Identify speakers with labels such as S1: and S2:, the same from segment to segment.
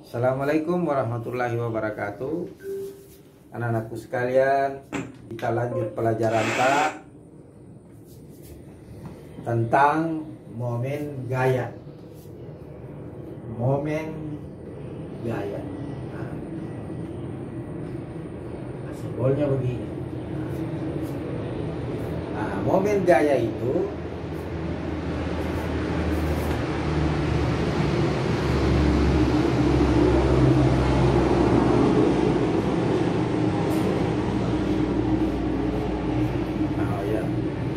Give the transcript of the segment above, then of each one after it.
S1: Assalamualaikum warahmatullahi wabarakatuh. Anak-anakku sekalian, kita lanjut pelajaran tentang momen gaya. Momen gaya. Nah, simbolnya begini. Nah, momen gaya itu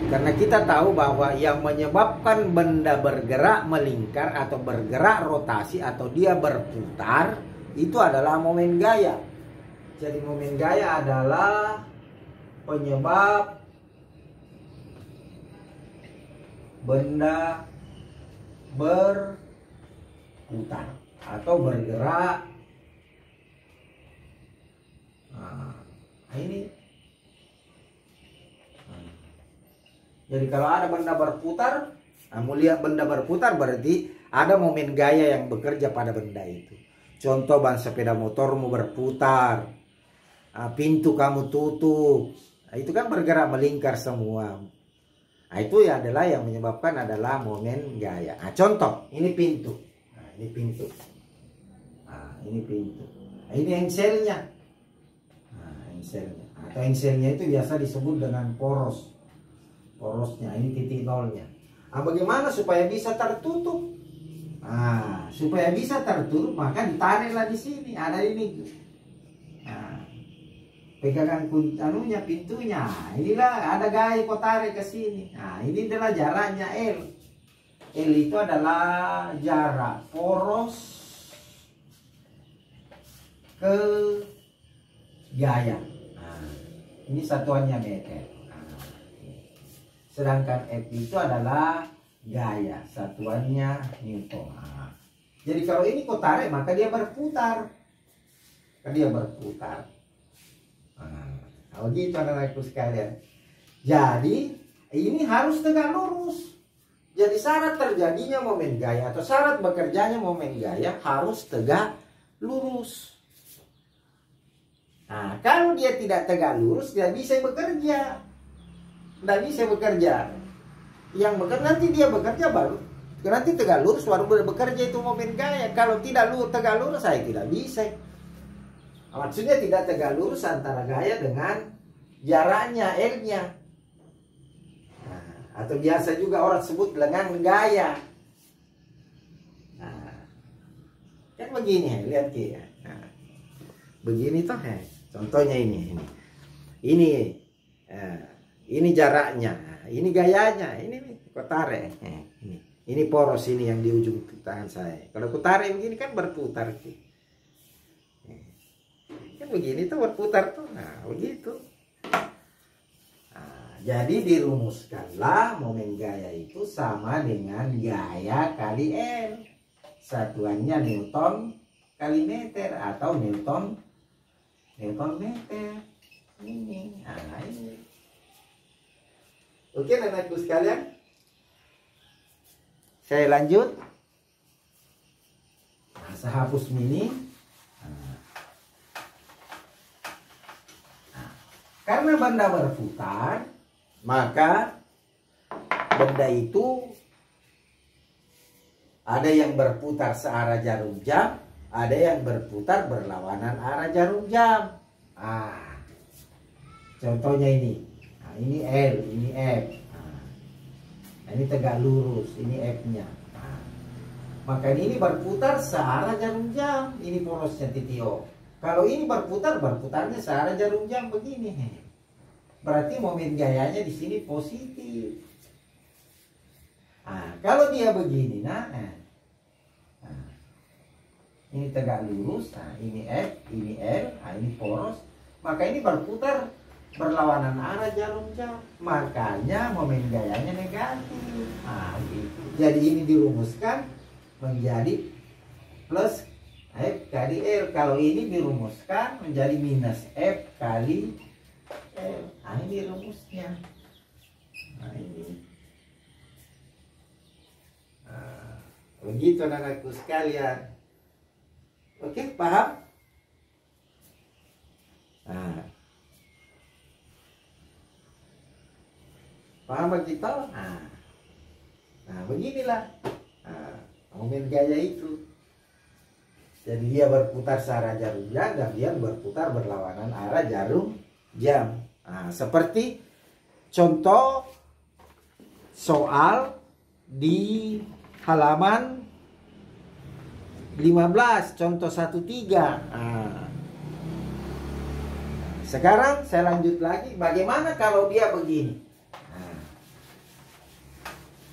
S1: karena kita tahu bahwa yang menyebabkan benda bergerak melingkar atau bergerak rotasi atau dia berputar itu adalah momen gaya. Jadi momen gaya adalah penyebab benda berputar atau bergerak. Nah, ini. Jadi kalau ada benda berputar, kamu lihat benda berputar berarti ada momen gaya yang bekerja pada benda itu. Contoh ban sepeda motormu berputar, pintu kamu tutup, itu kan bergerak melingkar semua. Nah, itu ya adalah yang menyebabkan adalah momen gaya. Nah, contoh, ini pintu. Nah, ini pintu. Nah, ini pintu. Nah, ini engselnya. Nah, engselnya. Atau engselnya itu biasa disebut dengan poros. Porosnya, ini titik nolnya. Nah, bagaimana supaya bisa tertutup? Nah, supaya bisa tertutup maka ditariklah di sini. Ada ini. Nah, pegangan anunya, pintunya. Inilah ada gaya kau tarik ke sini. Nah, ini adalah jaraknya L. L itu adalah jarak poros ke gaya. Nah, ini satuannya meter. Sedangkan F itu adalah gaya, satuannya Newton. Nah, jadi kalau ini kau tarik maka dia berputar. Dia berputar. Nah, begitu anak-anakku sekalian. Jadi ini harus tegak lurus. Jadi syarat terjadinya momen gaya atau syarat bekerjanya momen gaya harus tegak lurus. Nah, kalau dia tidak tegak lurus tidak bisa bekerja. Tidak bisa bekerja. Yang bekerja nanti dia bekerja baru nanti tegak lurus baru bekerja, itu momen gaya. Kalau tidak tegak lurus saya tidak bisa. Maksudnya tidak tegak lurus antara gaya dengan jaraknya L-nya. Nah, atau biasa juga orang sebut dengan gaya. Nah, kan begini, lihat ya. Nah, begini toh ya. Contohnya ini. Ini jaraknya, ini gayanya, ini kau tarik. Ini poros ini yang di ujung tangan saya. Kalau kau tarik begini kan berputar. Kan begini tuh berputar tuh. Nah, begitu. Nah, jadi dirumuskanlah momen gaya itu sama dengan gaya kali L. Satuannya Newton kali meter atau Newton meter. Ini. Nah, ini. Oke anak-anakku sekalian, saya lanjut. Nah, saya hapus mini. Nah, karena benda berputar, maka benda itu ada yang berputar searah jarum jam, ada yang berputar berlawanan arah jarum jam. Nah, contohnya ini. Ini L, ini F. Nah, ini tegak lurus, ini F-nya. Nah, maka ini berputar searah jarum jam. Ini porosnya titik O. Kalau ini berputarnya searah jarum jam begini. Berarti momen gayanya di sini positif. Nah, kalau dia begini, ini tegak lurus, nah ini F, ini L, nah ini poros. Maka ini berputar berlawanan arah jarum jam, makanya momen gayanya negatif. Nah, gitu. Jadi ini dirumuskan menjadi plus F kali L. Kalau ini dirumuskan menjadi minus F kali L. Nah, ini rumusnya. Nah, ini. Nah, begitu anak-anakku sekalian. Oke, paham? Nah, paham kita? Nah, beginilah. Nah, momen gaya itu. Jadi dia berputar searah jarum jam dan dia berputar berlawanan arah jarum jam. Nah, seperti contoh soal di halaman 15, contoh 1-3. Nah, sekarang saya lanjut lagi. Bagaimana kalau dia begini? Nah,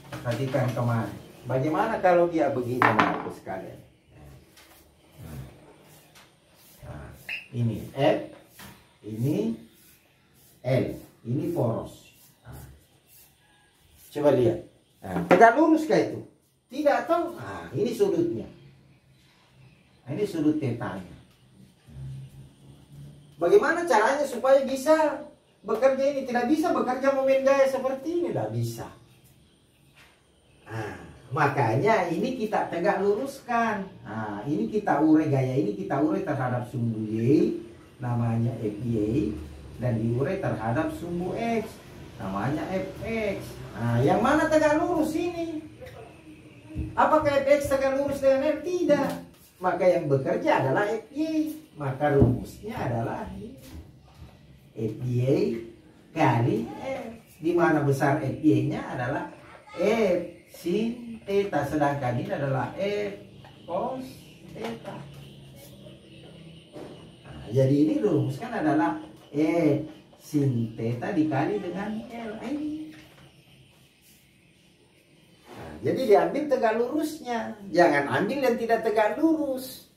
S1: perhatikan kemarin. Bagaimana kalau dia begini, Bapak sekalian? Ini F, ini L, ini poros. Nah, coba lihat. Nah, tegak lurus kah itu? Tidak tahu. Nah, ini sudutnya. Nah, ini sudut tetanya. Bagaimana caranya supaya bisa bekerja ini? Tidak bisa bekerja momen gaya seperti ini. Tidak bisa. Nah, makanya ini kita tegak luruskan. Nah, ini kita urai gaya ini, kita urai terhadap sumbu Y, namanya FY, dan diurai terhadap sumbu X, namanya Fx. Nah, yang mana tegak lurus ini? Apakah Fx tegak lurus dengan F? Tidak. Maka yang bekerja adalah Fy. Maka rumusnya adalah Fy kali F. Di mana besar Fy-nya adalah F sin theta, sedangkan ini adalah F cos theta. Nah, jadi ini rumuskan adalah F sin theta dikali dengan L ini. Nah, jadi diambil tegak lurusnya, jangan ambil yang tidak tegak lurus.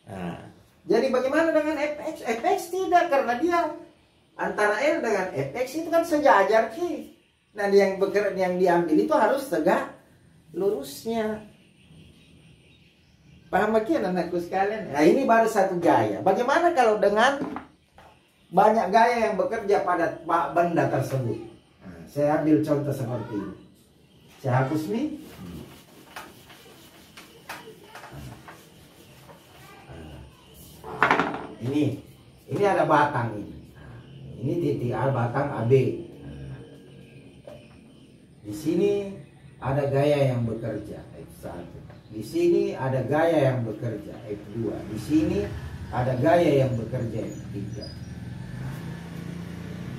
S1: Nah, jadi bagaimana dengan Fx? Fx tidak, karena dia antara L dengan Fx itu kan sejajar ki. Nah, yang diambil itu harus tegak lurusnya. Paham makin anakku sekalian? Nah, ini baru satu gaya. Bagaimana kalau dengan banyak gaya yang bekerja pada benda tersebut? Nah, saya ambil contoh seperti ini. Saya hapus nih. Ini ada batang ini. Ini titik A, batang AB. Di sini ada gaya yang bekerja F1. Di sini ada gaya yang bekerja F2. Di sini ada gaya yang bekerja F3.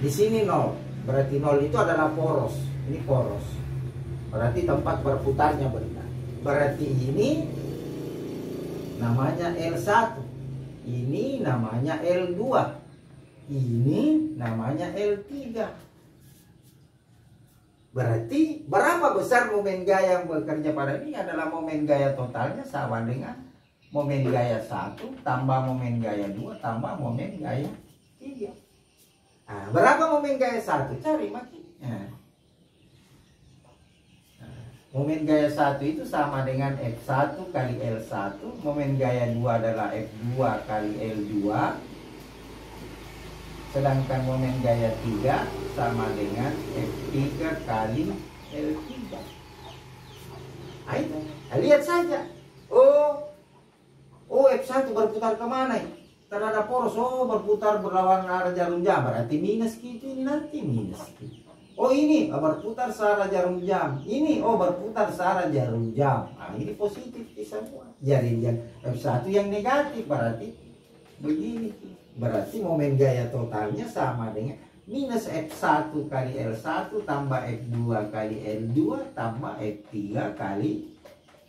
S1: Di sini 0. Berarti 0 itu adalah poros. Ini poros. Berarti tempat berputarnya benda. Berarti ini namanya L1. Ini namanya L2. Ini namanya L3. Berarti berapa besar momen gaya yang bekerja pada ini adalah momen gaya totalnya sama dengan momen gaya 1 tambah momen gaya 2 tambah momen gaya 3. Nah, berapa momen gaya 1? Cari makin. Nah, momen gaya 1 itu sama dengan F1 kali L1. Momen gaya 2 adalah F2 kali L2. Sedangkan momen gaya 3 sama dengan F3 kali L3. Nah, itu. Nah, lihat saja. Oh, F1 berputar kemana? Terhadap poros. Oh, berputar berlawanan arah jarum jam. Berarti minus gitu, ini nanti minus gitu. Oh, ini berputar searah jarum jam. Ini berputar searah jarum jam. Nah, ini positif semua. Jadi yang F1 yang negatif berarti begini. Berarti momen gaya totalnya sama dengan minus F1 kali L1 tambah F2 kali L2 tambah F3 kali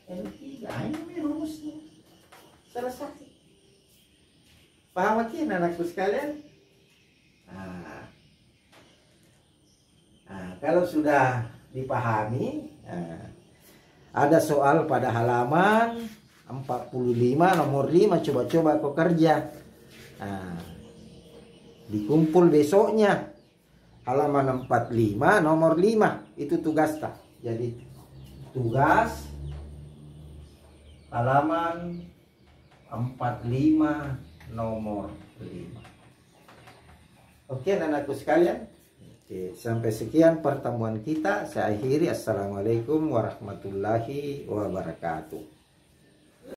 S1: L3. Ini rumusnya. Selesai. Paham makin anakku sekalian? Nah, kalau sudah dipahami, ada soal pada halaman 45 nomor 5, coba-coba kau kerja. Nah, dikumpul besoknya halaman 45 nomor 5 itu tugas tak. Jadi tugas halaman 45 nomor 5. Oke anak-anakku sekalian. Oke, sampai sekian pertemuan kita. Saya akhiri. Assalamualaikum warahmatullahi wabarakatuh.